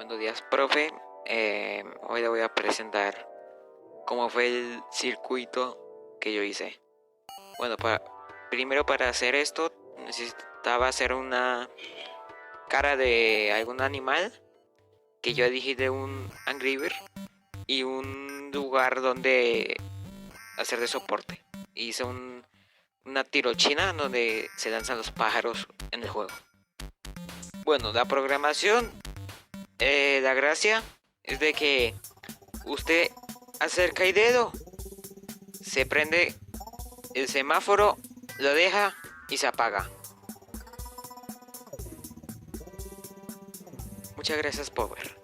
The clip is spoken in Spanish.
Buenos días, profe. Hoy le voy a presentar cómo fue el circuito que yo hice. Bueno, primero para hacer esto necesitaba hacer una cara de algún animal que yo elegí de un Angry Bird y un lugar donde hacer de soporte. Hice una tirochina donde se lanzan los pájaros en el juego. Bueno, la programación, la gracia es de que usted acerca el dedo, se prende el semáforo, lo deja y se apaga. Muchas gracias por ver.